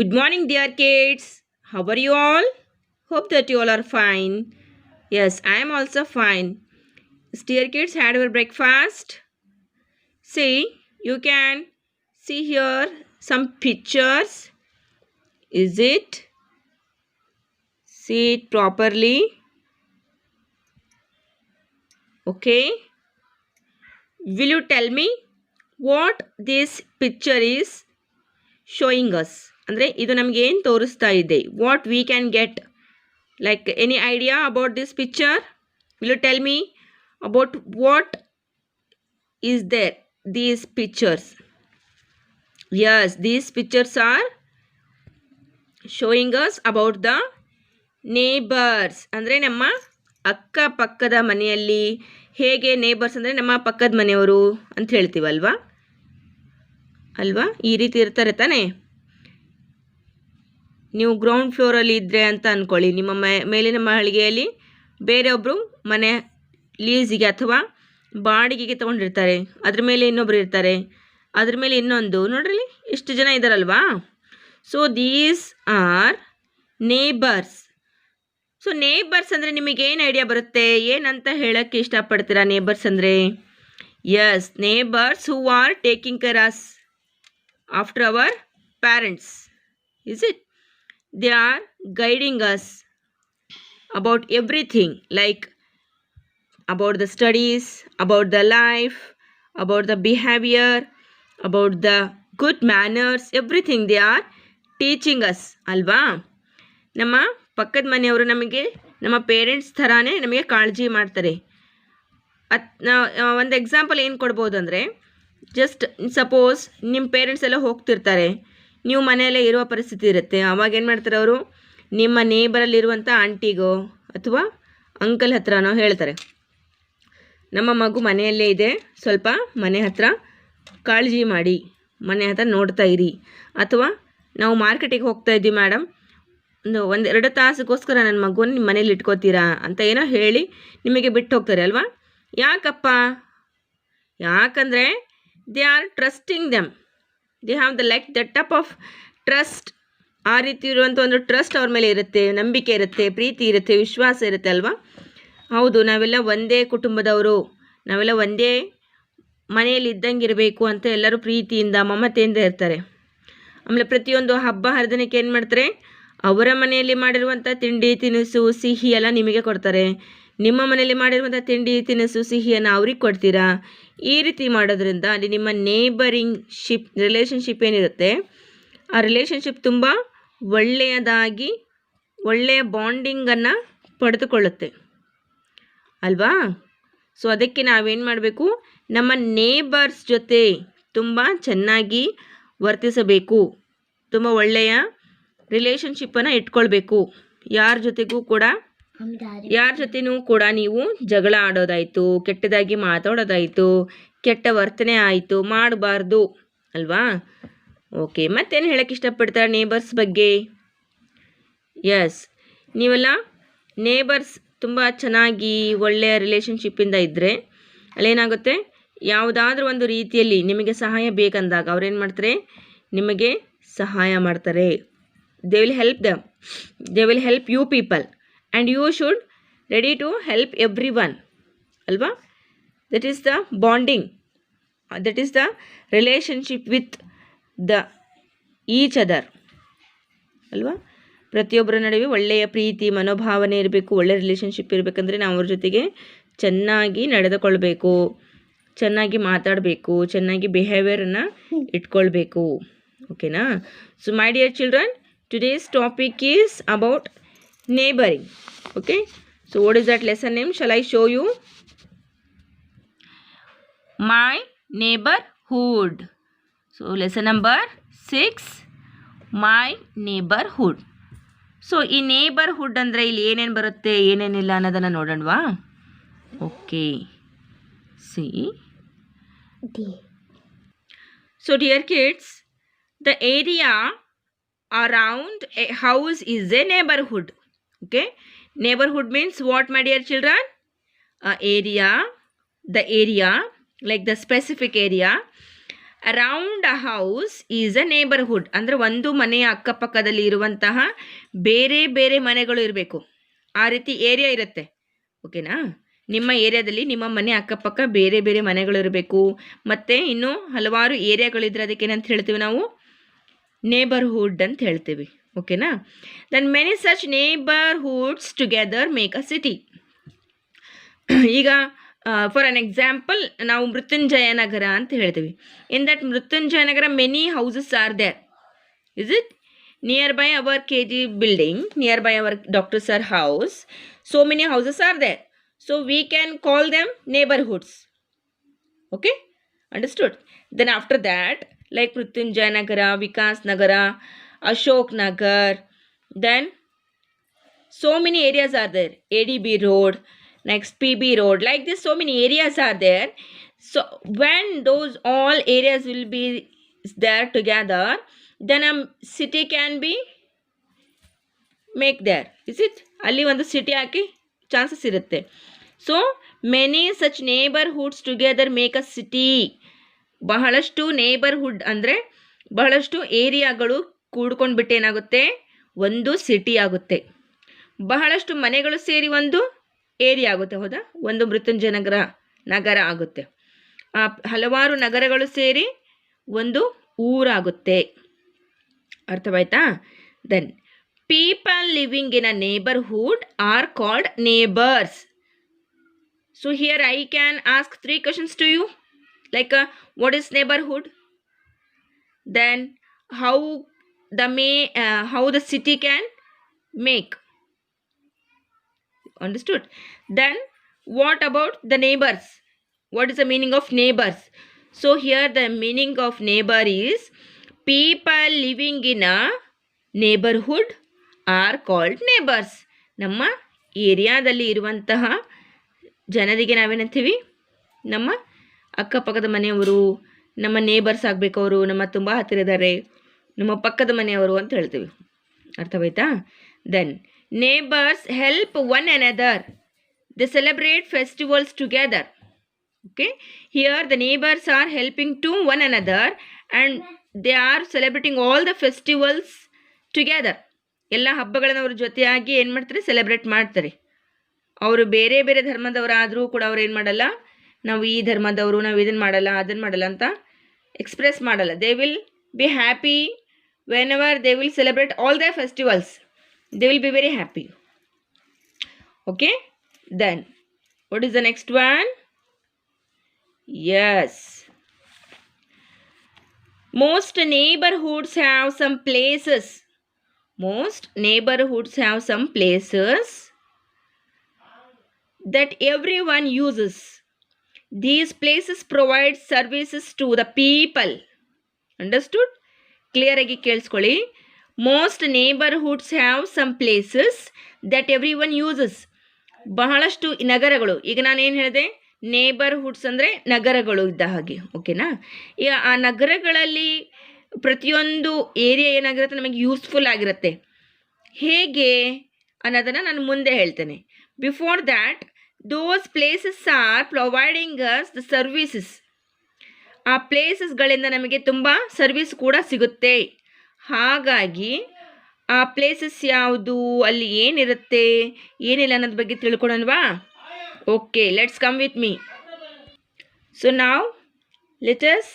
Good morning, dear kids. How are you all? Hope that you all are fine. Yes, I am also fine. Dear kids, had your breakfast? See, you can see here some pictures. Is it? See it properly. Okay. Will you tell me what this picture is showing us? ಅಂದರೆ ಇದು ನಮಗೆ ಏನು ತೋರಿಸ್ತಾ ಇದೆ? What we can get? Like any idea about this picture? Will you tell me about what is there? These pictures. Yes, these pictures are showing us about the neighbors. ಅಂದರೆ ನಮ್ಮ ಅಕ್ಕಪಕ್ಕದ ಮನೆಯಲ್ಲಿ ಹೇಗೆ ನೇಬರ್ಸ್ ಅಂದರೆ ನಮ್ಮ ಪಕ್ಕದ ಮನೆಯವರು ಅಂತ ಹೇಳ್ತೀವಲ್ವಾ ಅಲ್ವಾ? ಈ ರೀತಿ ಇರ್ತಾರೆ ತಾನೇ. ನೀವು ಗ್ರೌಂಡ್ ಫ್ಲೋರಲ್ಲಿ ಇದ್ದರೆ ಅಂತ ಅಂದ್ಕೊಳ್ಳಿ, ನಿಮ್ಮ ಮೇಲಿನ ಮಳಿಗೆಯಲ್ಲಿ ಬೇರೆಯೊಬ್ಬರು ಮನೆ ಲೀಸಿಗೆ ಅಥವಾ ಬಾಡಿಗೆಗೆ ತೊಗೊಂಡಿರ್ತಾರೆ, ಅದ್ರ ಮೇಲೆ ಇನ್ನೊಬ್ರು ಇರ್ತಾರೆ, ಅದ್ರ ಮೇಲೆ ಇನ್ನೊಂದು. ನೋಡ್ರಿ ಎಷ್ಟು ಜನ ಇದ್ದಾರಲ್ವಾ. So these are neighbours. So neighbours ಅಂದರೆ ನಿಮಗೇನು ಐಡಿಯಾ ಬರುತ್ತೆ? ಏನಂತ ಹೇಳೋಕ್ಕೆ ಇಷ್ಟಪಡ್ತೀರಾ ನೇಬರ್ಸ್ ಅಂದರೆ? Yes, neighbours who are taking care us after our parents. Is it? They are guiding us about everything, like about the studies, about the life, about the behavior, about the good manners, everything they are teaching us ಅಲ್ವಾ. ನಮ್ಮ ಪಕ್ಕದ ಮನೆಯವರು ನಮಗೆ ನಮ್ಮ parents ಥರಾನೇ ನಮಗೆ ಕಾಳಜಿ ಮಾಡ್ತಾರೆ. ಒಂದು ಎಕ್ಸಾಂಪಲ್ ಏನು ಕೊಡ್ಬೋದು ಅಂದರೆ, ಜಸ್ಟ್ ಸಪೋಸ್ ನಿಮ್ಮ ಪೇರೆಂಟ್ಸ್ ಎಲ್ಲ ಹೋಗ್ತಿರ್ತಾರೆ, ನೀವು ಮನೆಯಲ್ಲೇ ಇರುವ ಪರಿಸ್ಥಿತಿ ಇರುತ್ತೆ. ಆವಾಗ ಏನು ಮಾಡ್ತಾರೆ ಅವರು? ನಿಮ್ಮ ನೇಬರಲ್ಲಿರುವಂಥ ಆಂಟಿಗೋ ಅಥವಾ ಅಂಕಲ್ ಹತ್ರನೋ ಹೇಳ್ತಾರೆ, ನಮ್ಮ ಮಗು ಮನೆಯಲ್ಲೇ ಇದೆ, ಸ್ವಲ್ಪ ಮನೆ ಹತ್ರ ಕಾಳಜಿ ಮಾಡಿ, ಮನೆ ಹತ್ರ ನೋಡ್ತಾ ಇರಿ. ಅಥವಾ ನಾವು ಮಾರ್ಕೆಟಿಗೆ ಹೋಗ್ತಾ ಇದ್ದೀವಿ ಮೇಡಮ್, ಒಂದೆರಡು ತಾಸಿಗೋಸ್ಕರ ನನ್ನ ಮಗುವನ್ನು ನಿಮ್ಮ ಮನೇಲಿ ಇಟ್ಕೋತೀರಾ ಅಂತ ಏನೋ ಹೇಳಿ ನಿಮಗೆ ಬಿಟ್ಟು ಹೋಗ್ತಾರೆ ಅಲ್ವಾ. ಯಾಕಪ್ಪ? ಯಾಕಂದರೆ they are trusting them. They have the like the top of trust. ಆ ರೀತಿ ಇರುವಂಥ ಒಂದು ಟ್ರಸ್ಟ್ ಅವ್ರ ಮೇಲೆ ಇರುತ್ತೆ, ನಂಬಿಕೆ ಇರುತ್ತೆ, ಪ್ರೀತಿ ಇರುತ್ತೆ, ವಿಶ್ವಾಸ ಇರುತ್ತೆ ಅಲ್ವಾ. ಹೌದು, ನಾವೆಲ್ಲ ಒಂದೇ ಕುಟುಂಬದವರು, ನಾವೆಲ್ಲ ಒಂದೇ ಮನೆಯಲ್ಲಿ ಇದ್ದಂಗೆ ಇರಬೇಕು ಅಂತ ಎಲ್ಲರೂ ಪ್ರೀತಿಯಿಂದ ಮಮತೆಯಿಂದ ಇರ್ತಾರೆ. ಆಮೇಲೆ ಪ್ರತಿಯೊಂದು ಹಬ್ಬ ಹರಿದಿನಕ್ಕೆ ಏನು ಮಾಡ್ತಾರೆ? ಅವರ ಮನೆಯಲ್ಲಿ ಮಾಡಿರುವಂಥ ತಿಂಡಿ ತಿನಿಸು ಸಿಹಿ ಎಲ್ಲ ನಿಮಗೆ ಕೊಡ್ತಾರೆ, ನಿಮ್ಮ ಮನೆಯಲ್ಲಿ ಮಾಡಿರುವಂಥ ತಿಂಡಿ ತಿನಿಸು ಸಿಹಿಯನ್ನು ಅವ್ರಿಗೆ ಕೊಡ್ತೀರಾ. ಈ ರೀತಿ ಮಾಡೋದ್ರಿಂದ ಅಲ್ಲಿ ನಿಮ್ಮ ನೇಬರಿಂಗ್ ರಿಲೇಷನ್ಶಿಪ್ ಏನಿರುತ್ತೆ, ಆ ರಿಲೇಷನ್ಶಿಪ್ ತುಂಬ ಒಳ್ಳೆಯದಾಗಿ ಒಳ್ಳೆಯ ಬಾಂಡಿಂಗನ್ನು ಪಡೆದುಕೊಳ್ಳುತ್ತೆ ಅಲ್ವಾ. ಸೊ ಅದಕ್ಕೆ ನಾವೇನು ಮಾಡಬೇಕು? ನಮ್ಮ ನೇಬರ್ಸ್ ಜೊತೆ ತುಂಬ ಚೆನ್ನಾಗಿ ವರ್ತಿಸಬೇಕು, ತುಂಬ ಒಳ್ಳೆಯ ರಿಲೇಷನ್ಶಿಪ್ಪನ್ನು ಇಟ್ಕೊಳ್ಬೇಕು. ಯಾರ ಜೊತೆನೂ ಕೂಡ ನೀವು ಜಗಳ ಆಡೋದಾಯಿತು, ಕೆಟ್ಟದಾಗಿ ಮಾತಾಡೋದಾಯಿತು, ಕೆಟ್ಟ ವರ್ತನೆ ಆಯಿತು ಮಾಡಬಾರ್ದು ಅಲ್ವಾ. ಓಕೆ, ಮತ್ತೇನು ಹೇಳೋಕ್ಕೆ ಇಷ್ಟಪಡ್ತಾರೆ ನೇಬರ್ಸ್ ಬಗ್ಗೆ? ಎಸ್, ನೀವೆಲ್ಲ ನೇಬರ್ಸ್ ತುಂಬ ಚೆನ್ನಾಗಿ ಒಳ್ಳೆಯ ರಿಲೇಷನ್ಶಿಪ್ಪಿಂದ ಇದ್ದರೆ ಅಲ್ಲೇನಾಗುತ್ತೆ, ಯಾವುದಾದ್ರೂ ಒಂದು ರೀತಿಯಲ್ಲಿ ನಿಮಗೆ ಸಹಾಯ ಬೇಕಂದಾಗ ಅವ್ರೇನು ಮಾಡ್ತಾರೆ? ನಿಮಗೆ ಸಹಾಯ ಮಾಡ್ತಾರೆ. They will help them, they will help you people and you should ready to help everyone ಅಲ್ವಾ. That is the bonding, that is the relationship with the each other ಅಲ್ವಾ. ಪ್ರತಿಯೊಬ್ಬರ ನಡುವೆ ಒಳ್ಳೆಯ ಪ್ರೀತಿ ಮನೋಭಾವನೆ ಇರಬೇಕು, ಒಳ್ಳೆಯ ರಿಲೇಷನ್ಶಿಪ್ ಇರಬೇಕಂದ್ರೆ ನಾವು ಅವ್ರ ಜೊತೆಗೆ ಚೆನ್ನಾಗಿ ನಡೆದುಕೊಳ್ಬೇಕು, ಚೆನ್ನಾಗಿ ಮಾತಾಡಬೇಕು, ಚೆನ್ನಾಗಿ ಬಿಹೇವಿಯರನ್ನು ಇಟ್ಕೊಳ್ಬೇಕು. ಓಕೆನಾ? So my dear children, today's topic is about neighboring. Okay, so what is that lesson name? Shall I show you? My neighborhood. So lesson number 6, my neighborhood. So ಈ ನೇಬರ್ಹುಡ್ ಅಂದರೆ ಇಲ್ಲಿ ಏನೇನು ಬರುತ್ತೆ ಏನೇನಿಲ್ಲ ಅನ್ನೋದನ್ನು ನೋಡೋಣವಾ. Okay, see. So dear kids, the area around a house is a neighborhood. Okay, neighborhood means what, my dear children? The area like the specific area around a house is a neighbourhood. ಅಂದರೆ ಒಂದು ಮನೆಯ ಅಕ್ಕಪಕ್ಕದಲ್ಲಿ ಇರುವಂತಹ ಬೇರೆ ಬೇರೆ ಮನೆಗಳು ಇರಬೇಕು, ಆ ರೀತಿ ಏರಿಯಾ ಇರುತ್ತೆ. ಓಕೆನಾ? ನಿಮ್ಮ ಏರಿಯಾದಲ್ಲಿ ನಿಮ್ಮ ಮನೆ ಅಕ್ಕಪಕ್ಕ ಬೇರೆ ಬೇರೆ ಮನೆಗಳು ಇರಬೇಕು. ಮತ್ತು ಇನ್ನು ಹಲವಾರು ಏರಿಯಾಗಳಿದ್ರೆ ಅದಕ್ಕೆ ಏನಂತ ಹೇಳ್ತೀವಿ ನಾವು? ನೇಬರ್ಹುಡ್ ಅಂತ ಹೇಳ್ತೀವಿ. ಓಕೆನಾ? Then many such neighbourhoods together make a city. ಈಗ ಫಾರ್ ಅನ್ ಎಕ್ಸಾಂಪಲ್ ನಾವು ಮೃತ್ಯುಂಜಯ ನಗರ ಅಂತ ಹೇಳ್ತೀವಿ. In that Mrityunjaya Nagar many houses are there. Is it? Near by our KG building, near by our Dr. Sir house, so many houses are there. So we can call them neighborhoods. Okay? Understood? Then after that, like Mrityunjay Nagara, Vikas Nagara, Ashok Nagar, then so many areas are there. ADB Road, next PB Road, like this so many areas are there. So when those all areas will be there together, then a city can be make there. Is it? ಅಲ್ಲಿ ಒಂದು city ಹಾಕಿ chances ಇರುತ್ತೆ. So many such neighbourhoods together make a city. ಬಹಳಷ್ಟು neighbourhood ಅಂದರೆ ಬಹಳಷ್ಟು ಏರಿಯಾಗಳು ಕೂಡ್ಕೊಂಡ್ಬಿಟ್ಟು ಏನಾಗುತ್ತೆ? ಒಂದು city ಆಗುತ್ತೆ. ಬಹಳಷ್ಟು ಮನೆಗಳು ಸೇರಿ ಒಂದು ಏರಿಯಾ ಆಗುತ್ತೆ. ಹೌದಾ? ಒಂದು ಮೃತ್ಯುಂಜಯ ನಗರ ಆಗುತ್ತೆ. ಆ ಹಲವಾರು ನಗರಗಳು ಸೇರಿ ಒಂದು ಊರಾಗುತ್ತೆ. ಅರ್ಥವಾಯ್ತಾ? Then people living in a neighbourhood are called neighbours. So here I can ask 3 questions to you, like what is neighborhood, then how the city can make. Understood? Then what about the neighbors? What is the meaning of neighbors? So here the meaning of neighbor is people living in a neighborhood are called neighbors. ನಮ್ಮ ಏರಿಯಾದಲ್ಲಿ ಇರುವಂತಹ ಜನರಿಗೆ ನಾವೇನಂತೀವಿ? ನಮ್ಮ ಅಕ್ಕಪಕ್ಕದ ಮನೆಯವರು, ನಮ್ಮ neighbours ಆಗಬೇಕು. ಅವರು ನಮ್ಮ ತುಂಬ ಹತ್ತಿರ ಇದ್ದಾರೆ, ನಮ್ಮ ಪಕ್ಕದ ಮನೆಯವರು ಅಂತ ಹೇಳ್ತೀವಿ. ಅರ್ಥವಾಯ್ತಾ? Then neighbours help one another. They celebrate festivals together. Okay? Here the neighbors are helping to one another and they are celebrating all the festivals together. ಎಲ್ಲ ಹಬ್ಬಗಳನ್ನು ಅವ್ರ ಜೊತೆಯಾಗಿ ಏನು ಮಾಡ್ತಾರೆ? ಸೆಲೆಬ್ರೇಟ್ ಮಾಡ್ತಾರೆ. ಅವರು ಬೇರೆ ಬೇರೆ ಧರ್ಮದವರಾದರೂ ಕೂಡ ಅವ್ರು ಏನು ಮಾಡಲ್ಲ, ನಾವು ಈ ಧರ್ಮದವರು, ನಾವು ಇದನ್ನು ಮಾಡಲ್ಲ, ಅದನ್ನು ಮಾಡಲ್ಲ ಅಂತ ಎಕ್ಸ್ಪ್ರೆಸ್ ಮಾಡಲ್ಲ. They will be happy whenever they will celebrate all the festivals. They will be very happy. Okay? Then what is the next one? Yes. Most neighborhoods have some places. Most neighborhoods have some places that everyone uses. These places provide services to the people. Understood? Clear agi kelskoli. Most neighborhoods have some places that everyone uses. ಬಹಳಷ್ಟು ನಗರಗಳು, ಈಗ ನಾನು ಏನು ಹೇಳಿದೆ? ನೇಬರ್ಹುಡ್ಸ್ ಅಂದರೆ ನಗರಗಳು ಇದ್ದ ಹಾಗೆ. ಓಕೆನಾ? ಈಗ ಆ ನಗರಗಳಲ್ಲಿ ಪ್ರತಿಯೊಂದು ಏರಿಯಾ ಏನಾಗಿರುತ್ತೆ? ನಮಗೆ ಯೂಸ್ಫುಲ್ ಆಗಿರುತ್ತೆ. ಹೇಗೆ ಅನ್ನೋದನ್ನು ನಾನು ಮುಂದೆ ಹೇಳ್ತೇನೆ. Before that, those places are providing us the services. ಆ ಪ್ಲೇಸಸ್ಗಳಿಂದ ನಮಗೆ ತುಂಬ ಸರ್ವಿಸ್ ಕೂಡ ಸಿಗುತ್ತೆ. ಹಾಗಾಗಿ ಆ ಪ್ಲೇಸಸ್ ಯಾವುದು, ಅಲ್ಲಿ ಏನಿರುತ್ತೆ, ಏನಿಲ್ಲ ಅನ್ನೋದ್ರ ಬಗ್ಗೆ ತಿಳ್ಕೊಳ್ಳೋಣವಾ? Okay, let's come with me. So now let us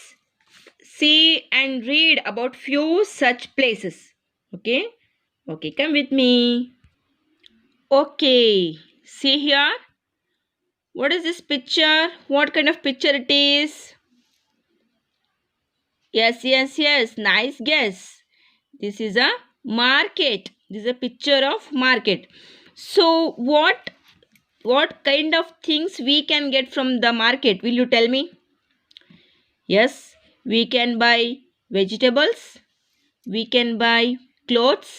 see and read about few such places. Okay? Okay, come with me. Okay, see here. What is this picture? What kind of picture it is? Yes. Nice guess. This is a market. This is a picture of market. So what kind of things we can get from the market? Will you tell me? Yes, we can buy vegetables, we can buy clothes,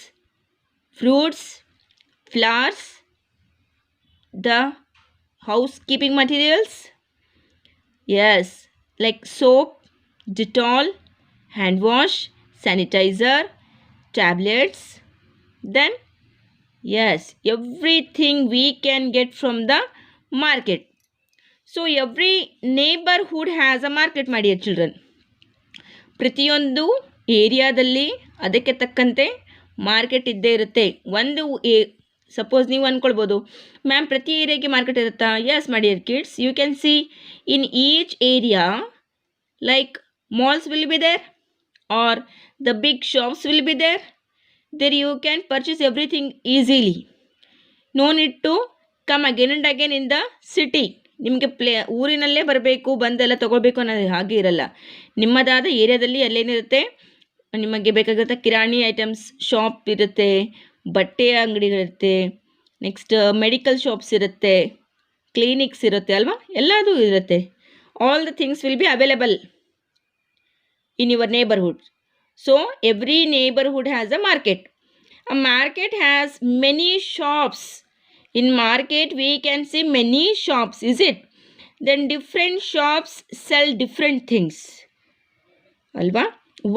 fruits, flowers, the housekeeping materials. Yes, like soap, Dettol, hand wash, sanitizer, tablets. Then yes, everything we can get from the market. So every neighborhood has a market, my dear children. ಪ್ರತಿಯೊಂದು ಏರಿಯಾದಲ್ಲಿ ಅದಕ್ಕೆ ತಕ್ಕಂತೆ market ಇದ್ದೇ ಇರುತ್ತೆ. ಒಂದು suppose ನೀವು ಅಂದ್ಕೊಳ್ಬೋದು, ma'am ಪ್ರತಿ ಏರಿಯಾಗೆ ಮಾರ್ಕೆಟ್ ಇರುತ್ತಾ? Yes my dear kids, you can see in each area like malls will be there or the big shops will be there. There you can purchase everything easily. No need to come again and again in the city. ನಿಮಗೆ ಊರಿನಲ್ಲೇ ಬರಬೇಕು, ಬಂದೆಲ್ಲ ತೊಗೊಳ್ಬೇಕು ಅನ್ನೋದು ಹಾಗೆ ಇರಲ್ಲ. ನಿಮ್ಮದಾದ ಏರಿಯಾದಲ್ಲಿ ಅಲ್ಲೇನಿರುತ್ತೆ, ನಿಮಗೆ ಬೇಕಾಗಿರುತ್ತೆ ಕಿರಾಣಿ ಐಟಮ್ಸ್ ಶಾಪ್ ಇರುತ್ತೆ, ಬಟ್ಟೆಯ ಅಂಗಡಿಗಳಿರುತ್ತೆ, ನೆಕ್ಸ್ಟ್ ಮೆಡಿಕಲ್ ಶಾಪ್ಸ್ ಇರುತ್ತೆ, ಕ್ಲಿನಿಕ್ಸ್ ಇರುತ್ತೆ ಅಲ್ವಾ, ಎಲ್ಲದೂ ಇರುತ್ತೆ. All the things will be available in your neighborhood. So every neighborhood has a market. A market has many shops. In market we can see many shops, is it? Then different shops sell different things. ಅಲ್ವಾ?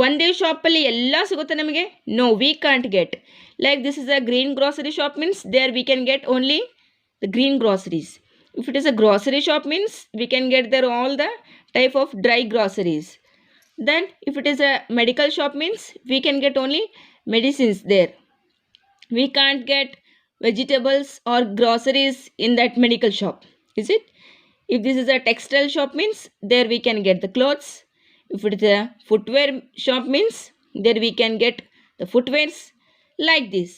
ಒಂದೇ ಶಾಪಲ್ಲಿ ಎಲ್ಲ ಸಿಗುತ್ತೆ ನಮಗೆ? No, we can't get. Like this is a green grocery shop means there we can get only the green groceries. If it is a grocery shop means we can get there all the type of dry groceries. Then if it is a medical shop means we can get only medicines there. We can't get vegetables or groceries in that medical shop, is it? If this is a textile shop means there we can get the clothes. If it is a footwear shop means there we can get the footwears. Like this,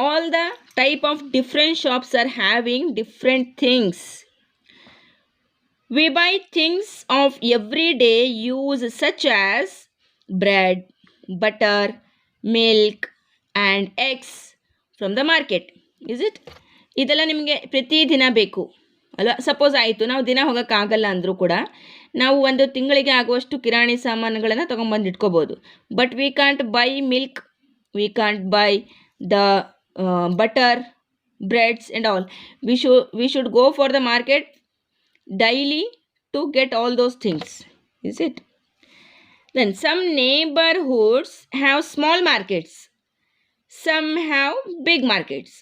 all the type of different shops are having different things. We buy things of everyday use such as bread, butter, milk and eggs from the market, is it? ಇದೆಲ್ಲ ನಿಮಗೆ ಪ್ರತಿದಿನ ಬೇಕು ಅಲ್ಲ. Suppose ಆಯಿತು ನಾವು ದಿನ ಹೋಗೋಕ್ಕಾಗಲ್ಲ ಅಂದರೂ ಕೂಡ ನಾವು ಒಂದು ತಿಂಗಳಿಗೆ ಆಗುವಷ್ಟು ಕಿರಾಣಿ ಸಾಮಾನುಗಳನ್ನು ತೊಗೊಂಬಂದು ಇಟ್ಕೋಬೋದು. But we can't by milk, we can't by the butter, breads and all. We should go for the market daily to get all those things, is it? Then some neighborhoods have small markets, some have big markets.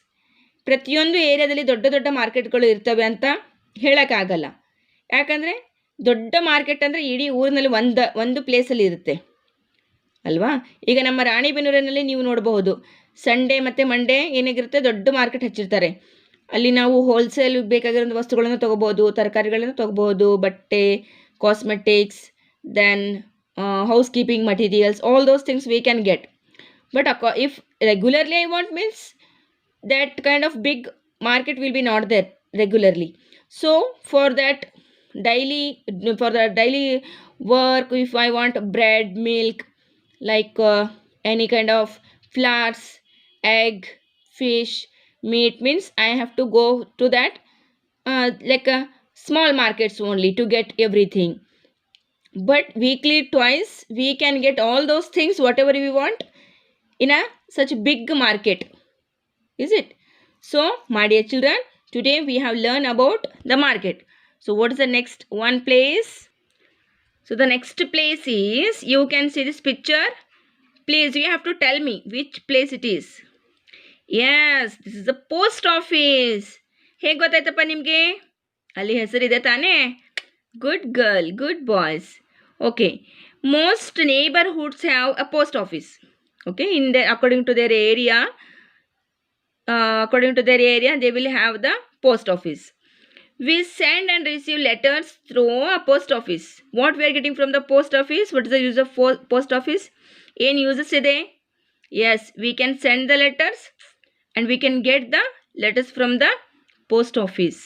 ಪ್ರತಿಯೊಂದು ಏರಿಯಾದಲ್ಲಿ ದೊಡ್ಡ ದೊಡ್ಡ ಮಾರ್ಕೆಟ್ಗಳು ಇರ್ತವೆ ಅಂತ ಹೇಳೋಕ್ಕಾಗಲ್ಲ. ಯಾಕಂದರೆ ದೊಡ್ಡ market ಅಂದರೆ ಇಡೀ ಊರಿನಲ್ಲಿ ಒಂದು ಪ್ಲೇಸಲ್ಲಿ ಇರುತ್ತೆ ಅಲ್ವಾ. ಈಗ ನಮ್ಮ ರಾಣಿಬೆನ್ನೂರಿನಲ್ಲಿ ನೀವು ನೋಡಬಹುದು, ಸಂಡೇ ಮತ್ತು ಮಂಡೇ ಏನಾಗಿರುತ್ತೆ, ದೊಡ್ಡ ಮಾರ್ಕೆಟ್ ಹಚ್ಚಿರ್ತಾರೆ. ಅಲ್ಲಿ ನಾವು ಹೋಲ್ಸೇಲ್ ಬೇಕಾಗಿರೋ ವಸ್ತುಗಳನ್ನು ತೊಗೋಬೋದು, ತರಕಾರಿಗಳನ್ನು ತೊಗೋಬೋದು, ಬಟ್ಟೆ, cosmetics, then housekeeping materials, all those things we can get. But if regularly I want means that kind of big market will be not there regularly. So for the daily work, if I want bread, milk, like any kind of flowers, egg, fish, meat means I have to go to that like small markets only to get everything. But weekly twice we can get all those things whatever we want in a such big market, is it? So my dear children, today we have learned about the market. So what is the next one place? So the next place is, you can see this picture. Please you have to tell me which place it is. Yes, this is the post office. ಹೇಗೆ ಗೊತ್ತಾಯ್ತಪ್ಪ ನಿಮಗೆ? ಅಲ್ಲಿ ಹೆಸರಿದೆ ತಾನೇ? Good girl, good boys. Okay, most neighborhoods have a post office. Okay, in their according to their area, they will have the post office. We send and receive letters through a post office. What we are getting from the post office? What is the use of post office? ಏನು uses ಇದೆ? Yes, we can send the letters and we can get the letters from the post office.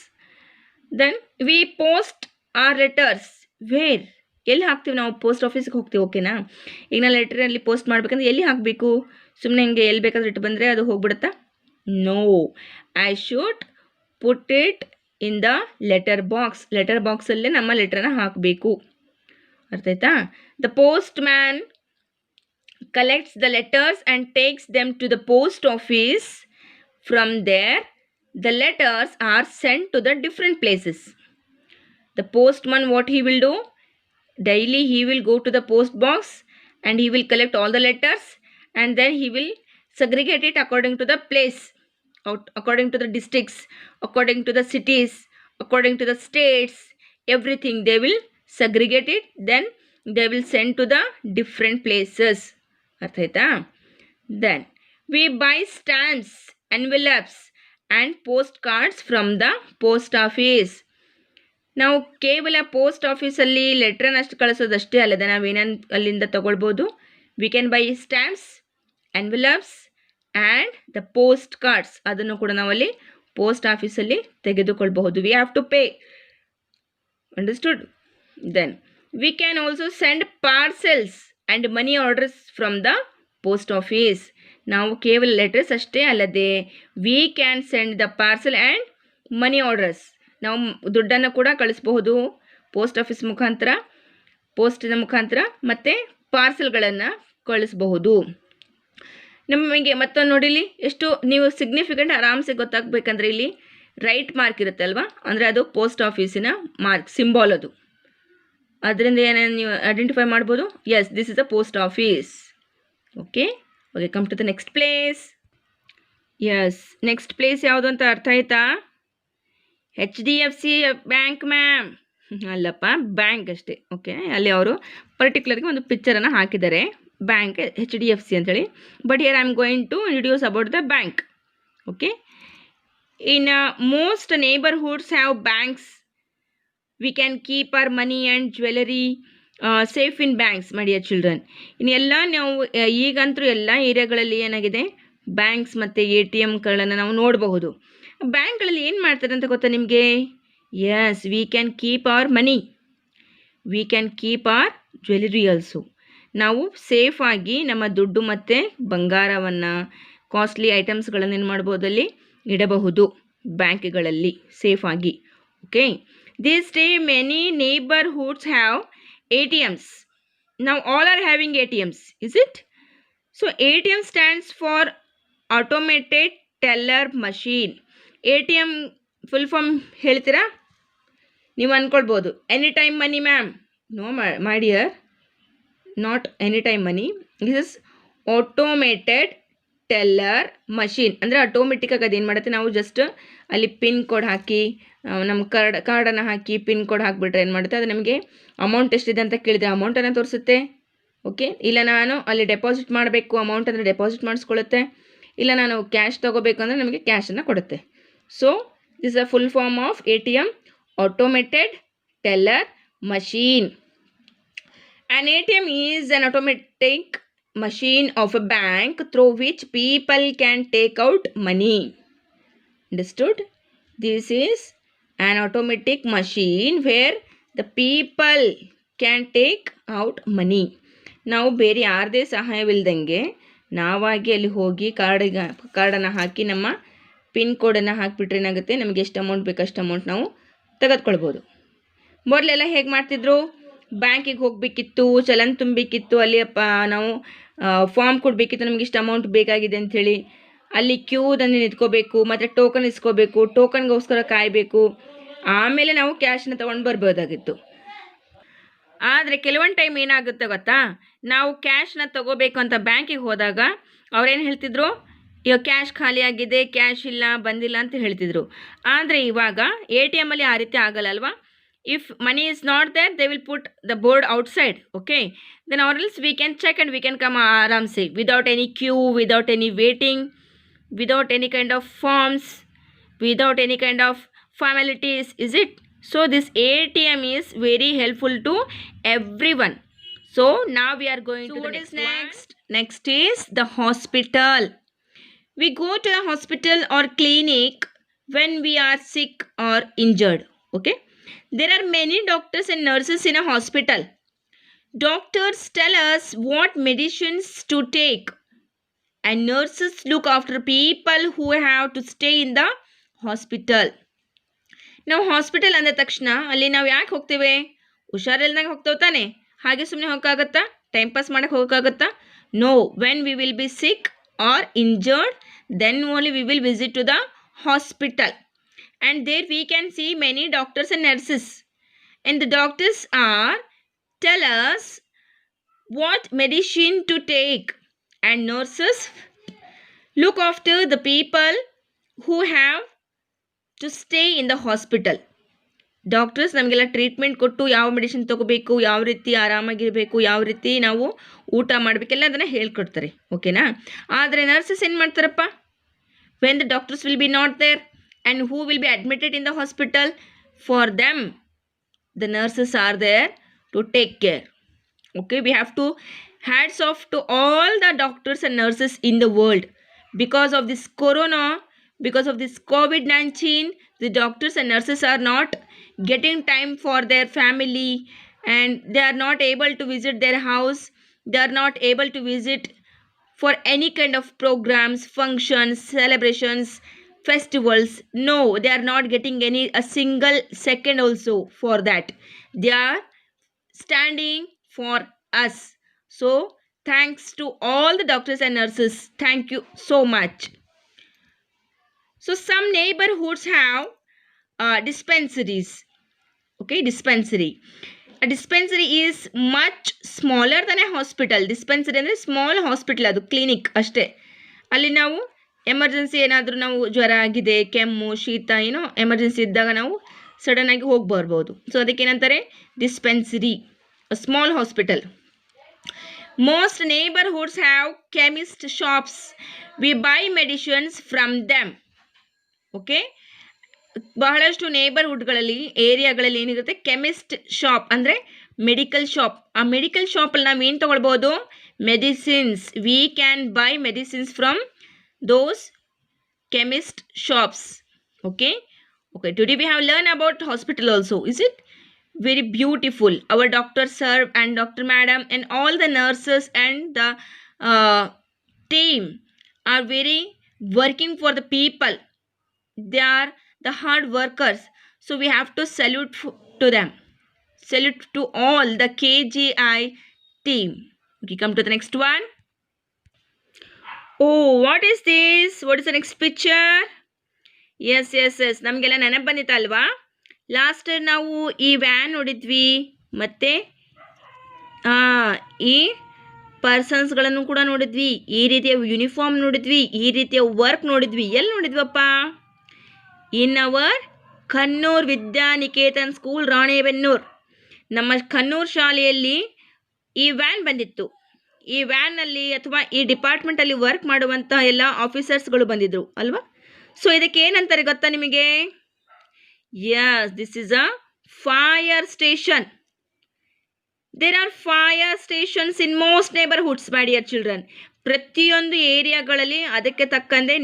Then we post our letters where? ಎಲ್ಲಿ ಹಾಕ್ತೀವಿ ನಾವು? Post ಆಫೀಸ್ಗೆ ಹೋಗ್ತೀವಿ. ಓಕೆನಾ? ಈಗ ನಾನು ಲೆಟ್ರಲ್ಲಿ ಪೋಸ್ಟ್ ಮಾಡಬೇಕಂದ್ರೆ ಎಲ್ಲಿ ಹಾಕಬೇಕು? ಸುಮ್ಮನೆ ಹಿಂಗೆ ಎಲ್ಲಿ ಬೇಕಾದ್ರೆ ಇಟ್ಟು ಬಂದರೆ ಅದು ಹೋಗ್ಬಿಡುತ್ತಾ? No, I should put it in the letter box. Letter ಬಾಕ್ಸಲ್ಲೇ ನಮ್ಮ ಲೆಟ್ರನ್ನ ಹಾಕಬೇಕು. ಅರ್ಥ ಆಯ್ತಾ? The postman collects the letters and takes them to the post office. From there, the letters are sent to the different places. The postman, what he will do? Daily he will go to the post box and he will collect all the letters and then he will segregate it according to the place, according to the districts, according to the cities, according to the states, everything they will segregate it. Then they will send to the different places. ಅರ್ಥ ಆಯ್ತಾ? Then we buy stamps, envelopes and post cards from the post office. ನಾವು ಕೇವಲ post ಆಫೀಸಲ್ಲಿ ಲೆಟ್ರನ್ನ ಅಷ್ಟು ಕಳಿಸೋದಷ್ಟೇ ಅಲ್ಲದೆ ನಾವೇನೇನು ಅಲ್ಲಿಂದ ತಗೊಳ್ಬೋದು. We can buy stamps, envelopes and the post cards. ಅದನ್ನು ಕೂಡ ನಾವಲ್ಲಿ ಪೋಸ್ಟ್ ಆಫೀಸಲ್ಲಿ ತೆಗೆದುಕೊಳ್ಬಹುದು. We have to pay. Understood? Then we can also send parcels and money orders from the post office. ನಾವು ಕೇವಲ ಲೆಟರ್ಸ್ ಅಷ್ಟೇ ಅಲ್ಲದೆ we can send the parcel and money orders. ನಾವು ದುಡ್ಡನ್ನು ಕೂಡ ಕಳಿಸ್ಬಹುದು ಪೋಸ್ಟ್ ಆಫೀಸ್ ಮುಖಾಂತರ, ಪೋಸ್ಟಿನ ಮುಖಾಂತರ, ಮತ್ತು ಪಾರ್ಸೆಲ್ಗಳನ್ನು ಕಳಿಸಬಹುದು. ನಮಗೆ ಮತ್ತೊಂದು ನೋಡಿಲಿ ಎಷ್ಟು ನೀವು ಸಿಗ್ನಿಫಿಕೆಂಟ್ ಆರಾಮ್ಸೆ ಗೊತ್ತಾಗಬೇಕಂದ್ರೆ ಇಲ್ಲಿ ರೈಟ್ ಮಾರ್ಕ್ ಇರುತ್ತೆ ಅಲ್ವಾ, ಅಂದರೆ ಅದು ಪೋಸ್ಟ್ ಆಫೀಸಿನ ಮಾರ್ಕ್ ಸಿಂಬಾಲ್. ಅದು ಅದರಿಂದ ಏನೇನು ನೀವು ಐಡೆಂಟಿಫೈ ಮಾಡ್ಬೋದು. Yes, this is a post office. Okay okay, come to the next place. Yes, next place ಯಾವುದು ಅಂತ ಅರ್ಥ ಆಯ್ತಾ? HDFC bank ma'am. ಅಲ್ಲಪ್ಪ, ಬ್ಯಾಂಕ್ ಅಷ್ಟೇ. ಓಕೆ, ಅಲ್ಲಿ ಅವರು ಪರ್ಟಿಕ್ಯುಲರ್ಗೆ ಒಂದು ಪಿಕ್ಚರನ್ನು ಹಾಕಿದ್ದಾರೆ, ಬ್ಯಾಂಕ್ HDFC ಅಂತೇಳಿ. But here I am going to introduce about the bank. Okay, in most neighbourhoods have banks. We can keep our money and jewellery safe in banks, my dear children. ಇನ್ನೆಲ್ಲ ನಾವು ಈಗಂತೂ ಎಲ್ಲ ಏರಿಯಾಗಳಲ್ಲಿ ಏನಾಗಿದೆ, banks ಮತ್ತು ATMಗಳನ್ನು ನಾವು ನೋಡಬಹುದು. ಬ್ಯಾಂಕ್ಗಳಲ್ಲಿ ಏನು ಮಾಡ್ತಾರೆ ಅಂತ ಗೊತ್ತಾ ನಿಮಗೆ? Yes, we can keep our money, we can keep our jewellery also. ನಾವು ಸೇಫಾಗಿ ನಮ್ಮ ದುಡ್ಡು ಮತ್ತು ಬಂಗಾರವನ್ನು, ಕಾಸ್ಟ್ಲಿ ಐಟಮ್ಸ್ಗಳನ್ನು ಏನು ಮಾಡ್ಬೋದು, ಅಲ್ಲಿ ಇಡಬಹುದು ಬ್ಯಾಂಕ್ಗಳಲ್ಲಿ ಸೇಫಾಗಿ. Okay, this day many neighbourhoods have ATMs. Now all are having ATMs, is it? So ATM stands for automated teller machine. ATM full form ಹೇಳ್ತೀರಾ? ನೀವು ಅಂದ್ಕೊಳ್ಬೋದು any time money ma'am. No my dear, not any time money. This is automated teller machine. ಅಂದರೆ ಆಟೋಮೆಟಿಕ್ಕಾಗಿ ಅದೇನು ಮಾಡುತ್ತೆ, ನಾವು just ಅಲ್ಲಿ pin code ಹಾಕಿ, ನಮ್ಮ ಕಾರ್ಡನ್ನು ಹಾಕಿ ಪಿನ್ ಕೋಡ್ ಹಾಕಿಬಿಟ್ರೆ ಏನು ಮಾಡುತ್ತೆ, ಅದು ನಮಗೆ ಅಮೌಂಟ್ ಎಷ್ಟಿದೆ ಅಂತ ಕೇಳಿದರೆ ಅಮೌಂಟನ್ನು ತೋರಿಸುತ್ತೆ. ಓಕೆ, ಇಲ್ಲ ನಾನು ಅಲ್ಲಿ ಡೆಪಾಸಿಟ್ ಮಾಡಬೇಕು ಅಮೌಂಟ್ ಅಂದರೆ ಡೆಪಾಸಿಟ್ ಮಾಡಿಸ್ಕೊಳ್ಳುತ್ತೆ, ಇಲ್ಲ ನಾನು ಕ್ಯಾಶ್ ತೊಗೋಬೇಕು ಅಂದರೆ ನಮಗೆ ಕ್ಯಾಶನ್ನು ಕೊಡುತ್ತೆ. So this is a full form of ATM, automated teller machine. An ATM is an automatic machine of a bank through which people can take out money. Understood? This is an automatic machine where the people can take out money. ನಾವು ಬೇರೆ ಯಾರದೇ ಸಹಾಯವಿಲ್ಲದಂಗೆ ನಾವಾಗಿ ಅಲ್ಲಿ ಹೋಗಿ ಕಾರ್ಡನ್ನು ಹಾಕಿ ನಮ್ಮ pin ಕೋಡನ್ನು ಹಾಕಿಬಿಟ್ರೆ ಏನಾಗುತ್ತೆ, ನಮಗೆ ಎಷ್ಟು ಅಮೌಂಟ್ ಬೇಕು ಅಷ್ಟು ಅಮೌಂಟ್ ನಾವು ತೆಗೆದುಕೊಳ್ಬೋದು. ಮೊದಲೆಲ್ಲ ಹೇಗೆ ಮಾಡ್ತಿದ್ರು, ಬ್ಯಾಂಕಿಗೆ ಹೋಗಬೇಕಿತ್ತು, ಚಲನ್ ತುಂಬಬೇಕಿತ್ತು, ಅಲ್ಲಿ ನಾವು ಫಾರ್ಮ್ ಕೊಡಬೇಕಿತ್ತು, ನಮಗೆ ಇಷ್ಟು ಅಮೌಂಟ್ ಬೇಕಾಗಿದೆ ಅಂಥೇಳಿ ಅಲ್ಲಿ ಕ್ಯೂದಲ್ಲಿ ನಿಂತ್ಕೋಬೇಕು, ಮತ್ತು ಟೋಕನ್ ಇಸ್ಕೋಬೇಕು, ಟೋಕನ್ಗೋಸ್ಕರ ಕಾಯಬೇಕು, ಆಮೇಲೆ ನಾವು ಕ್ಯಾಶನ್ನ ತೊಗೊಂಡು ಬರ್ಬೋದಾಗಿತ್ತು. ಆದರೆ ಕೆಲವೊಂದು ಟೈಮ್ ಏನಾಗುತ್ತೆ ಗೊತ್ತಾ, ನಾವು ಕ್ಯಾಶನ್ನ ತೊಗೋಬೇಕು ಅಂತ ಬ್ಯಾಂಕಿಗೆ ಹೋದಾಗ ಅವ್ರೇನು ಹೇಳ್ತಿದ್ರು, ಇವಾಗ ಕ್ಯಾಶ್ ಖಾಲಿಯಾಗಿದೆ, ಕ್ಯಾಶ್ ಇಲ್ಲ, ಬಂದಿಲ್ಲ ಅಂತ ಹೇಳ್ತಿದ್ರು. ಆದರೆ ಇವಾಗ ATMಲ್ಲಿ ಆ ರೀತಿ ಆಗಲ್ಲ ಅಲ್ವಾ. If money is not there, they will put the board outside. Okay, then or else we can check and we can come aramse without any queue, without any waiting, without any kind of forms, without any kind of formalities, is it? So this ATM is very helpful to everyone. So now we are going to the next one. Next is the hospital. We go to the hospital or clinic when we are sick or injured. Okay, there are many doctors and nurses in a hospital. Doctors tell us what medicines to take, and nurses look after people who have to stay in the hospital. ನಾವು hospital ಅಂದ ತಕ್ಷಣ ಅಲ್ಲಿ ನಾವು ಯಾಕೆ ಹೋಗ್ತೇವೆ? ಹುಷಾರಿಲ್ದಂಗೆ ಹೋಗ್ತೇವೆ ತಾನೆ, ಹಾಗೆ ಸುಮ್ಮನೆ ಹೋಗೋಕ್ಕಾಗತ್ತಾ? ಟೈಮ್ ಪಾಸ್ ಮಾಡೋಕ್ಕೆ ಹೋಗೋಕ್ಕಾಗತ್ತಾ? No, when we will be sick or injured, then only we will visit to the hospital, and there we can see many doctors and nurses, and the doctors are tell us what medicine to take, and nurses look after the people who have to stay in the hospital. Doctors ನಮಗೆಲ್ಲ treatment ಕೊಟ್ಟು ಯಾವ medicine ತೊಗೋಬೇಕು, ಯಾವ ರೀತಿ ಆರಾಮಾಗಿರಬೇಕು, ಯಾವ ರೀತಿ ನಾವು ಊಟ ಮಾಡಬೇಕೆಲ್ಲ ಅದನ್ನು ಹೇಳ್ಕೊಡ್ತಾರೆ. ಓಕೆನಾ? ಆದರೆ ನರ್ಸಸ್ ಏನು ಮಾಡ್ತಾರಪ್ಪ, when the doctors will be not there and who will be admitted in the hospital, for them the nurses are there to take care. Okay, we have to hats off to all the doctors and nurses in the world. Because of this corona, because of this COVID-19, the doctors and nurses are not getting time for their family, and they are not able to visit their house. They are not able to visit for any kind of programs, functions, celebrations, festivals. No, they are not getting a single second also for that. They are standing for us. So thanks to all the doctors and nurses. Thank you so much. So some neighborhoods have dispensaries. Okay, dispensary. A dispensary is much smaller than a hospital. Dispensary ಅಂದರೆ small hospital, ಅದು clinic ಅಷ್ಟೇ. ಅಲ್ಲಿ ನಾವು emergency ಏನಾದರೂ ನಾವು ಜ್ವರ ಆಗಿದೆ, ಕೆಮ್ಮು, ಶೀತ, ಏನೋ ಎಮರ್ಜೆನ್ಸಿ ಇದ್ದಾಗ ನಾವು ಸಡನ್ನಾಗಿ ಹೋಗಿ ಬರ್ಬೋದು. ಸೊ ಅದಕ್ಕೇನಂತಾರೆ dispensary, small hospital. Most neighbourhoods have chemist shops. We buy medicines from them. Okay, ಬಹಳಷ್ಟು ನೇಬರ್ಹುಡ್ಗಳಲ್ಲಿ, ಏರಿಯಾಗಳಲ್ಲಿ ಏನಿರುತ್ತೆ, ಕೆಮಿಸ್ಟ್ ಶಾಪ್ ಅಂದರೆ ಮೆಡಿಕಲ್ ಶಾಪ್. ಆ ಮೆಡಿಕಲ್ ಶಾಪಲ್ಲಿ ನಾವು ಏನು ತೊಗೊಳ್ಬೋದು, medicines. We can buy medicines from those chemist shops. Okay, today we have learned about hospital also. Is it very beautiful? Our doctor sir and doctor madam and all the nurses and the team are very working for the people. They are the hard workers, so we have to salute to them. Salute to all the KGI team. Okay, come to the next one. Oh, what is this? What is the next picture? Yes. ನಮಗೆಲ್ಲ ನೆನಪು ಬಂದಿತ್ತಲ್ವಾ? Last ನಾವು ಈ van ನೋಡಿದ್ವಿ, ಮತ್ತು ಈ ಪರ್ಸನ್ಸ್ಗಳನ್ನು ಕೂಡ ನೋಡಿದ್ವಿ, ಈ ರೀತಿಯ ಯೂನಿಫಾರ್ಮ್ ನೋಡಿದ್ವಿ, ಈ ರೀತಿಯ ವರ್ಕ್ ನೋಡಿದ್ವಿ. ಎಲ್ಲಿ ನೋಡಿದ್ವಪ್ಪ? In our Khannur Vidyaniketan school, Ranebennur. ನಮ್ಮ ಖನ್ನೂರು ಶಾಲೆಯಲ್ಲಿ ಈ ವ್ಯಾನ್ ಬಂದಿತ್ತು. ಈ ವ್ಯಾನಲ್ಲಿ ಅಥವಾ ಈ ಡಿಪಾರ್ಟ್ಮೆಂಟಲ್ಲಿ ವರ್ಕ್ ಮಾಡುವಂಥ ಎಲ್ಲ ಆಫೀಸರ್ಸ್ಗಳು ಬಂದಿದ್ರು ಅಲ್ವಾ? ಸೊ ಇದಕ್ಕೆ ಏನಂತಾರೆ ಗೊತ್ತಾ ನಿಮಗೆ? Yes, this is a fire station. There are fire stations in most neighbourhoods, my dear children. ಪ್ರತಿಯೊಂದು ಏರಿಯಾಗಳಲ್ಲಿ ಅದಕ್ಕೆ ತಕ್ಕಂತೆ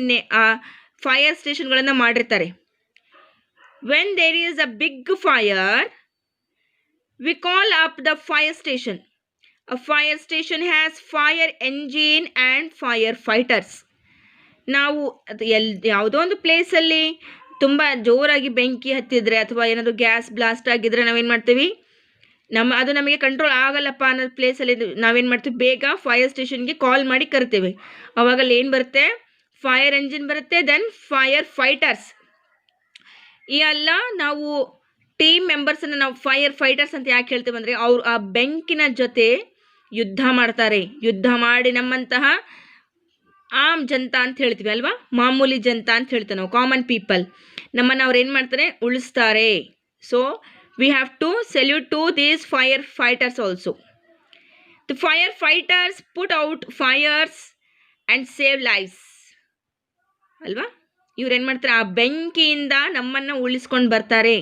ಫೈರ್ ಸ್ಟೇಷನ್ಗಳನ್ನು ಮಾಡಿರ್ತಾರೆ. When there is a big fire, we call up the fire station. A fire station has fire engine and fire fighters. ನಾವು ಯಾವುದೋ ಒಂದು ಪ್ಲೇಸಲ್ಲಿ ತುಂಬ ಜೋರಾಗಿ ಬೆಂಕಿ ಹತ್ತಿದ್ರೆ ಅಥವಾ ಏನಾದರೂ ಗ್ಯಾಸ್ ಬ್ಲಾಸ್ಟ್ ಆಗಿದ್ರೆ ನಾವೇನು ಮಾಡ್ತೀವಿ, ಅದು ನಮಗೆ ಕಂಟ್ರೋಲ್ ಆಗಲ್ಲಪ್ಪ ಅನ್ನೋ ಪ್ಲೇಸಲ್ಲಿ ನಾವೇನು ಮಾಡ್ತೀವಿ, ಬೇಗ ಫೈರ್ ಸ್ಟೇಷನ್ಗೆ ಕಾಲ್ ಮಾಡಿ ಕರಿತೇವೆ. ಅವಾಗಲ್ಲಿ ಏನು ಬರುತ್ತೆ, ಫೈರ್ ಎಂಜಿನ್ ಬರುತ್ತೆ, ದೆನ್ ಫೈರ್ ಫೈಟರ್ಸ್. ಈ ಎಲ್ಲ ನಾವು ಟೀಮ್ ಮೆಂಬರ್ಸನ್ನು ನಾವು ಫೈರ್ ಫೈಟರ್ಸ್ ಅಂತ ಯಾಕೆ ಹೇಳ್ತೇವೆ ಅಂದರೆ, ಅವರು ಆ ಬೆಂಕಿನ ಜೊತೆ ಯುದ್ಧ ಮಾಡ್ತಾರೆ. ಯುದ್ಧ ಮಾಡಿ ನಮ್ಮಂತಹ ಆಮ್ ಜನತಾ ಅಂತ ಹೇಳ್ತೀವಿ ಅಲ್ವಾ, ಮಾಮೂಲಿ ಜನತಾ ಅಂತ ಹೇಳ್ತೇವೆ ನಾವು, ಕಾಮನ್ ಪೀಪಲ್, ನಮ್ಮನ್ನು ಅವ್ರು ಏನು ಮಾಡ್ತಾರೆ, ಉಳಿಸ್ತಾರೆ. So we have to salute to these fire fighters also. The fire fighters put out fires and save lives ಅಲ್ವಾ. ಇವ್ರು ಏನು ಮಾಡ್ತಾರೆ, ಆ ಬೆಂಕಿಯಿಂದ ನಮ್ಮನ್ನು ಉಳಿಸ್ಕೊಂಡು ಬರ್ತಾರೆ.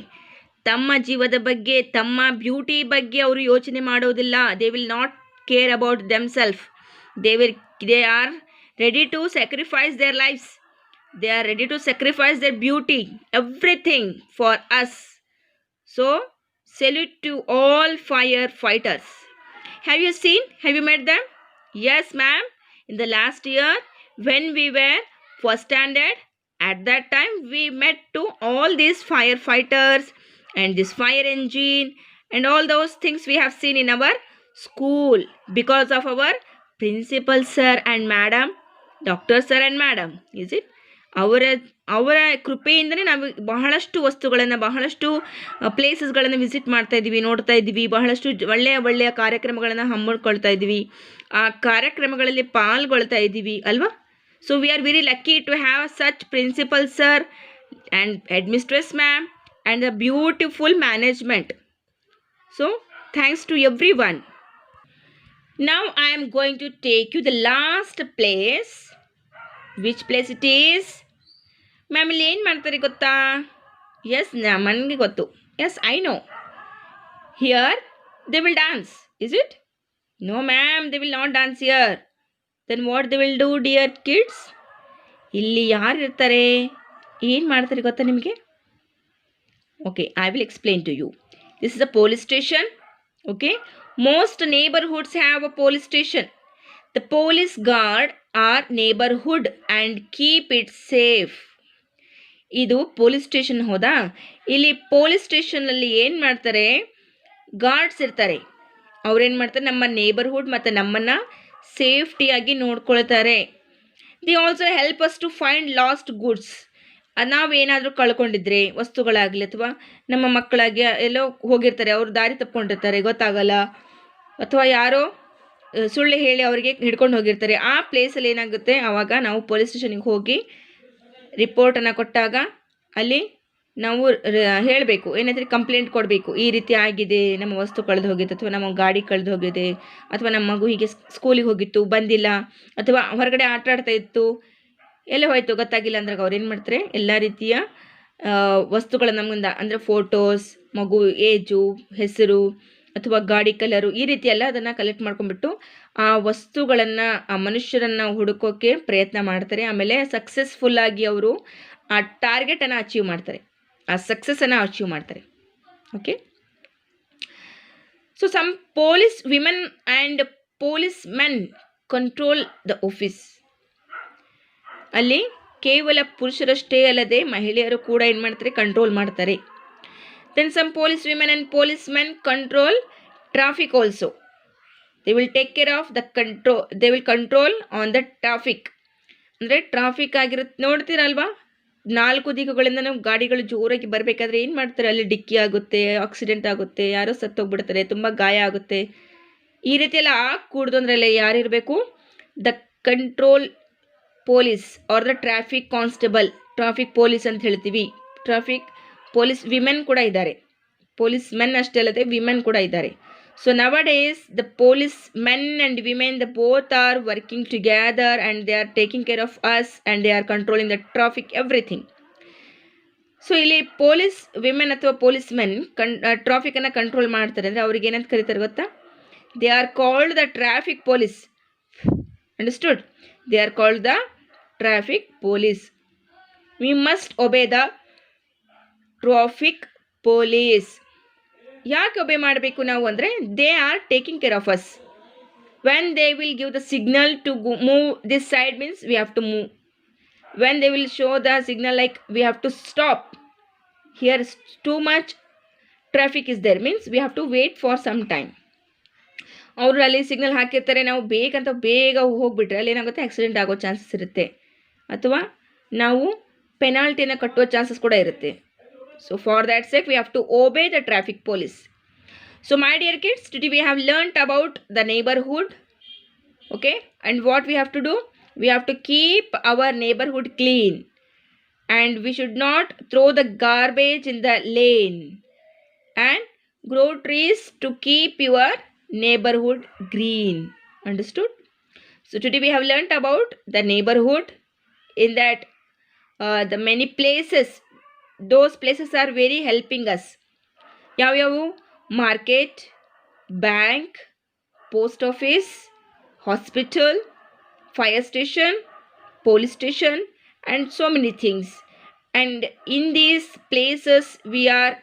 ತಮ್ಮ ಜೀವದ ಬಗ್ಗೆ, ತಮ್ಮ ಬ್ಯೂಟಿ ಬಗ್ಗೆ ಅವರು ಯೋಚನೆ ಮಾಡೋದಿಲ್ಲ. They will not care about themselves. They are ready to sacrifice their lives. They are ready to sacrifice their beauty, everything for us. So salute to all firefighters. Have you met them? Yes ma'am, in the last year when we were first standard, at that time we met to all these firefighters and this fire engine and all those things we have seen in our school because of our principal sir and madam, doctor sir and madam. Is it? ಅವರ ಕೃಪೆಯಿಂದನೇ ನಾವು ಬಹಳಷ್ಟು ವಸ್ತುಗಳನ್ನು, ಬಹಳಷ್ಟು ಪ್ಲೇಸಸ್ಗಳನ್ನು visit ಮಾಡ್ತಾ ಇದ್ದೀವಿ, ನೋಡ್ತಾ ಇದ್ದೀವಿ. ಬಹಳಷ್ಟು ಒಳ್ಳೆಯ ಕಾರ್ಯಕ್ರಮಗಳನ್ನು ಹಮ್ಮಿಕೊಳ್ತಾ ಇದ್ದೀವಿ. ಆ ಕಾರ್ಯಕ್ರಮಗಳಲ್ಲಿ ಪಾಲ್ಗೊಳ್ತಾ ಇದ್ದೀವಿ ಅಲ್ವಾ. So we are very lucky to have such principal sir and headmistress ma'am and a beautiful management. So thanks to everyone. Now I am going to take you the last place. Which place it is? Ma'am ಇಲ್ಲಿ ಏನು ಮಾಡ್ತಾರೆ ಗೊತ್ತಾ? Yes, ನನಗೆ ಗೊತ್ತು. Yes, I know. Here they will dance. Is it? No ma'am, they will not dance here. Then what they will do dear kids? ಇಲ್ಲಿ ಯಾರು ಇರ್ತಾರೆ, ಏನು ಮಾಡ್ತಾರೆ ಗೊತ್ತಾ ನಿಮಗೆ? Okay, I will explain to you. This is a police station. Okay, most neighbourhoods have a police station. The police guard our neighbourhood and keep it safe. ಇದು police station ಹೌದಾ? ಇಲ್ಲಿ ಪೊಲೀಸ್ ಸ್ಟೇಷನಲ್ಲಿ ಏನು ಮಾಡ್ತಾರೆ, ಗಾರ್ಡ್ಸ್ ಇರ್ತಾರೆ. ಅವ್ರೇನು ಮಾಡ್ತಾರೆ, ನಮ್ಮ neighbourhood ಮತ್ತು ನಮ್ಮನ್ನು ಸೇಫ್ಟಿಯಾಗಿ ನೋಡ್ಕೊಳ್ತಾರೆ. They also help us to find lost goods. ನಾವೇನಾದರೂ ಕಳ್ಕೊಂಡಿದ್ರೆ ವಸ್ತುಗಳಾಗಲಿ ಅಥವಾ ನಮ್ಮ ಮಕ್ಕಳಾಗಿ ಎಲ್ಲೋ ಹೋಗಿರ್ತಾರೆ, ಅವರು ದಾರಿ ತಪ್ಕೊಂಡಿರ್ತಾರೆ, ಗೊತ್ತಾಗಲ್ಲ, ಅಥವಾ ಯಾರೋ ಸುಳ್ಳು ಹೇಳಿ ಅವರಿಗೆ ಹಿಡ್ಕೊಂಡು ಹೋಗಿರ್ತಾರೆ. ಆ ಪ್ಲೇಸಲ್ಲಿ ಏನಾಗುತ್ತೆ, ಆವಾಗ ನಾವು ಪೊಲೀಸ್ ಸ್ಟೇಷನಿಗೆ ಹೋಗಿ ರಿಪೋರ್ಟನ್ನು ಕೊಟ್ಟಾಗ ಅಲ್ಲಿ ನಾವು ಹೇಳಬೇಕು, ಏನಾದರೆ ಕಂಪ್ಲೇಂಟ್ ಕೊಡಬೇಕು, ಈ ರೀತಿ ಆಗಿದೆ, ನಮ್ಮ ವಸ್ತು ಕಳೆದು ಹೋಗಿತ್ತು, ಅಥವಾ ನಮ್ಮ ಗಾಡಿ ಕಳೆದು ಹೋಗಿದೆ, ಅಥವಾ ನಮ್ಮ ಮಗು ಹೀಗೆ ಸ್ಕೂಲಿಗೆ ಹೋಗಿತ್ತು ಬಂದಿಲ್ಲ, ಅಥವಾ ಹೊರಗಡೆ ಆಟ ಆಡ್ತಾ ಇತ್ತು, ಎಲ್ಲ ಹೋಯ್ತು ಗೊತ್ತಾಗಿಲ್ಲ ಅಂದ್ರೆ ಅವ್ರು ಏನು ಮಾಡ್ತಾರೆ, ಎಲ್ಲ ರೀತಿಯ ವಸ್ತುಗಳ ನಮ್ಮಿಂದ ಅಂದರೆ ಫೋಟೋಸ್, ಮಗು ಏಜು, ಹೆಸರು ಅಥವಾ ಗಾಡಿ ಕಲರು, ಈ ರೀತಿ ಎಲ್ಲ ಅದನ್ನು ಕಲೆಕ್ಟ್ ಮಾಡ್ಕೊಂಡ್ಬಿಟ್ಟು ಆ ವಸ್ತುಗಳನ್ನು, ಆ ಮನುಷ್ಯರನ್ನು ಹುಡುಕೋಕ್ಕೆ ಪ್ರಯತ್ನ ಮಾಡ್ತಾರೆ. ಆಮೇಲೆ ಸಕ್ಸಸ್ಫುಲ್ಲಾಗಿ ಅವರು ಆ ಟಾರ್ಗೆಟನ್ನು ಅಚೀವ್ ಮಾಡ್ತಾರೆ, ಆ ಸಕ್ಸಸ್ಸನ್ನು ಅಚೀವ್ ಮಾಡ್ತಾರೆ. Okay, so some police women and police men control the office. ಅಲ್ಲಿ ಕೇವಲ ಪುರುಷರಷ್ಟೇ ಅಲ್ಲದೆ ಮಹಿಳೆಯರು ಕೂಡ ಏನು ಮಾಡ್ತಾರೆ, ಕಂಟ್ರೋಲ್ ಮಾಡ್ತಾರೆ. Then some police women and policemen control traffic also. They will take care of the control. They will control on the traffic. ಅಂದರೆ traffic ಆಗಿರುತ್ತೆ ನೋಡ್ತೀರಲ್ವಾ, 4 ದಿಕ್ಕುಗಳಿಂದ ನಾವು ಗಾಡಿಗಳು ಜೋರಾಗಿ ಬರಬೇಕಾದ್ರೆ ಏನು ಮಾಡ್ತಾರೆ, ಅಲ್ಲಿ ಡಿಕ್ಕಿ ಆಗುತ್ತೆ, ಆಕ್ಸಿಡೆಂಟ್ ಆಗುತ್ತೆ, ಯಾರೋ ಸತ್ತೋಗ್ಬಿಡ್ತಾರೆ, ತುಂಬ ಗಾಯ ಆಗುತ್ತೆ. ಈ ರೀತಿ ಎಲ್ಲ ಆಗಕೂಡ್ದು ಅಂದರೆ ಅಲ್ಲಿ ಯಾರಿರಬೇಕು, the control police or the traffic constable. Traffic police ಅಂತ ಹೇಳ್ತೀವಿ. ಟ್ರಾಫಿಕ್ ಪೊಲೀಸ್ ವಿಮೆನ್ ಕೂಡ ಇದ್ದಾರೆ, ಪೊಲೀಸ್ ಮೆನ್ ಅಷ್ಟೇ ಅಲ್ಲದೆ ವಿಮೆನ್ ಕೂಡ ಇದ್ದಾರೆ. ಸೊ ನವ days the police men and women the both are working together and they are taking care of us and they are controlling the traffic everything. So ಇಲ್ಲಿ police women ಅಥವಾ police men ಟ್ರಾಫಿಕನ್ನು control ಮಾಡ್ತಾರೆ. ಅಂದರೆ ಅವ್ರಿಗೆ ಏನಂತ ಕರೀತಾರೆ ಗೊತ್ತಾ, they are called the traffic police. Understood? They are called the traffic police. We must ಒಬೇ the traffic police. ಯಾಕೆ ಒಬೆ ಮಾಡಬೇಕು ನಾವು ಅಂದರೆ, they are taking care of us. When they will give the signal to move this side means we have to move. When they will show the signal like we have to stop, here too much traffic is there means we have to wait for some time. ಅವರು ಅಲ್ಲಿ signal ಹಾಕಿರ್ತಾರೆ, ನಾವು ಬೇಗ ಹೋಗಿಬಿಟ್ರೆ ಅಲ್ಲಿ ಏನಾಗುತ್ತೆ, accident ಆಗೋ chances ಇರುತ್ತೆ, ಅಥವಾ ನಾವು ಪೆನಾಲ್ಟಿನ ಕಟ್ಟುವ ಚಾನ್ಸಸ್ ಕೂಡ ಇರುತ್ತೆ. So for that sake we have to obey the traffic police. So my dear kids, today we have learnt about the neighborhood. Okay, and what we have to do, we have to keep our neighborhood clean, and we should not throw the garbage in the lane, and grow trees to keep your neighborhood green. Understood? So today we have learnt about the neighborhood. In that the many places, those places are very helping us. ಯಾವ್ಯಾವು? Market, bank, post office, hospital, fire station, police station, and so many things. And in these places we are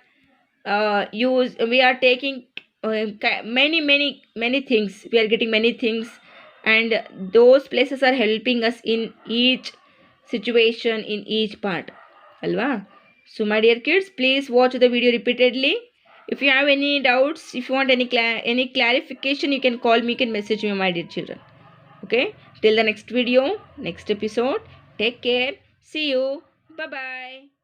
taking many things. We are getting many things, and those places are helping us in each situation, in each part. Alva? So my dear kids, please watch the video repeatedly. If you have any doubts, if you want any clarification, you can call me, you can message me, my dear children. Okay, till the next video, next episode, take care, see you, bye bye.